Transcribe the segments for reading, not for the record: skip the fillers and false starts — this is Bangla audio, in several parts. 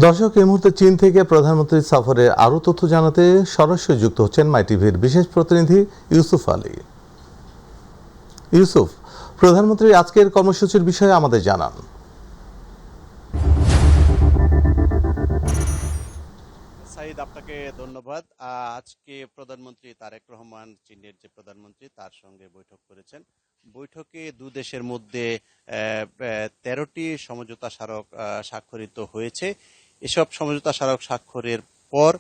দর্শক, এই মুহূর্তে চীন থেকে প্রধানমন্ত্রীর সফরে আরও তথ্য জানাতে সরাসরি যুক্ত হচ্ছেন মাই টিভির বিশেষ প্রতিনিধি ইউসুফ আলী। ইউসুফ, প্রধানমন্ত্রীর আজকের কর্মসূচির বিষয়ে আমাদের জানান। সাইদ, আপনাকে ধন্যবাদ। আজকে প্রধানমন্ত্রী তারেক রহমান চীনের যে প্রধানমন্ত্রী তার সঙ্গে বৈঠক করেছেন। বৈঠকে দু দেশের মধ্যে 13টি সমঝোতা স্মারক স্বাক্ষরিত হয়েছে। এসব সমঝোতা স্মারক স্বাক্ষরের পর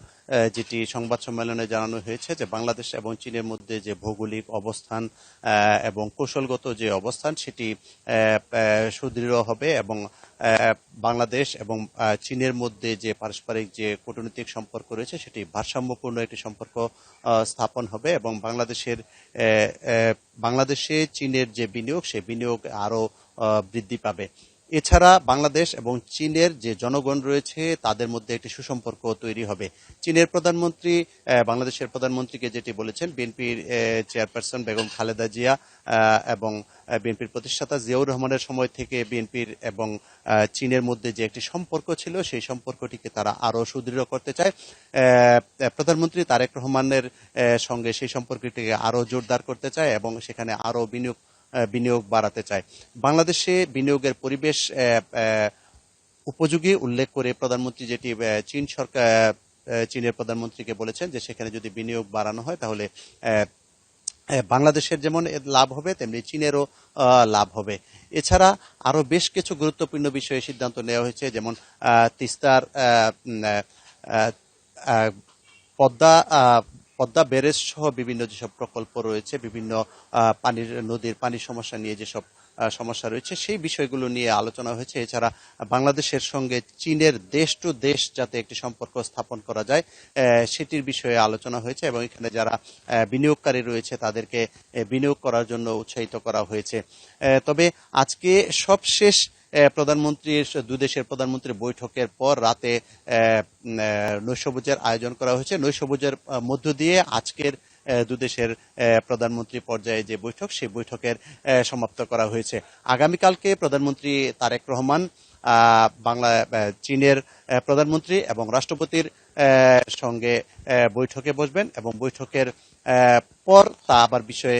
যেটি সংবাদ সম্মেলনে জানানো হয়েছে যে বাংলাদেশ এবং চীনের মধ্যে যে ভৌগোলিক অবস্থান এবং কৌশলগত যে অবস্থান সেটি সুদৃঢ় হবে এবং বাংলাদেশ এবং চীনের মধ্যে যে পারস্পরিক যে কূটনৈতিক সম্পর্ক রয়েছে সেটি ভারসাম্যপূর্ণ একটি সম্পর্ক স্থাপন হবে এবং বাংলাদেশে চীনের যে বিনিয়োগ সেই বিনিয়োগ আরো বৃদ্ধি পাবে। এছাড়া বাংলাদেশ এবং চীনের যে জনগণ রয়েছে তাদের মধ্যে একটি সুসম্পর্ক তৈরি হবে। চীনের প্রধানমন্ত্রী বাংলাদেশের প্রধানমন্ত্রীকে যেটি বলেছেন, বিএনপির চেয়ারপারসন বেগম খালেদা জিয়া এবং বিএনপির প্রতিষ্ঠাতা জিয়াউর রহমানের সময় থেকে বিএনপির এবং চীনের মধ্যে যে একটি সম্পর্ক ছিল সেই সম্পর্কটিকে তারা আরো সুদৃঢ় করতে চায়। প্রধানমন্ত্রী তারেক রহমানের সঙ্গে সেই সম্পর্কটিকে আরো জোরদার করতে চায় এবং সেখানে আরো বিনিয়োগ বাড়াতে চায়। বাংলাদেশে বিনিয়োগের পরিবেশ উপযোগী উল্লেখ করে প্রধানমন্ত্রী যেটি চীনের প্রধানমন্ত্রীকে বলেছেন যে সেখানে যদি বিনিয়োগ বাড়ানো হয় তাহলে বাংলাদেশের যেমন লাভ হবে তেমনি চীনেরও লাভ হবে। এছাড়া আরো বেশ কিছু গুরুত্বপূর্ণ বিষয়ে সিদ্ধান্ত নেওয়া হয়েছে, যেমন তিস্তার পদ্মা ব্যারেজ সহ বিভিন্ন যেসব প্রকল্প রয়েছে, বিভিন্ন নদীর পানির সমস্যা নিয়ে যেসব সমস্যা রয়েছে সেই বিষয়গুলো নিয়ে আলোচনা হয়েছে। এছাড়া বাংলাদেশের সঙ্গে চীনের দেশ টু দেশ যাতে একটি সম্পর্ক স্থাপন করা যায় সেটির বিষয়ে আলোচনা হয়েছে এবং এখানে যারা বিনিয়োগকারী রয়েছে তাদেরকে বিনিয়োগ করার জন্য উৎসাহিত করা হয়েছে। তবে আজকে সবশেষ দু দেশের প্রধানমন্ত্রীর বৈঠকের পর রাতে নৈশভোজের আয়োজন করা হয়েছে। নৈশভোজের মধ্য দিয়ে আজকের দু দেশের প্রধানমন্ত্রী পর্যায়ে যে বৈঠক সেই বৈঠকের সমাপ্ত করা হয়েছে। আগামীকালকে প্রধানমন্ত্রী তারেক রহমান চীনের প্রধানমন্ত্রী এবং রাষ্ট্রপতির সঙ্গে বৈঠকে বসবেন এবং বৈঠকের পর তা আবার বিষয়ে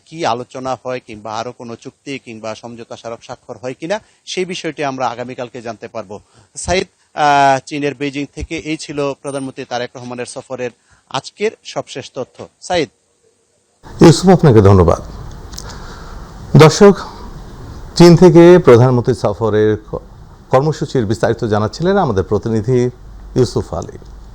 কি আলোচনা হয় কিংবা আরো কোনো চুক্তি কিংবা সমঝোতা স্মারক স্বাক্ষর হয় কিনা সেই বিষয়টি আমরা আগামীকালকে জানতে পারবো। সাইদ, চীনের বেইজিং থেকে এই ছিল প্রধানমন্ত্রী তারেক রহমানের সফরের আজকের সবশেষ তথ্য। সাইদ। ইউসুফ, আপনাকে ধন্যবাদ। দর্শক, চীন থেকে প্রধানমন্ত্রী সফরের কর্মসূচির বিস্তারিত জানাচ্ছিলেন আমাদের প্রতিনিধি ইউসুফ আলী।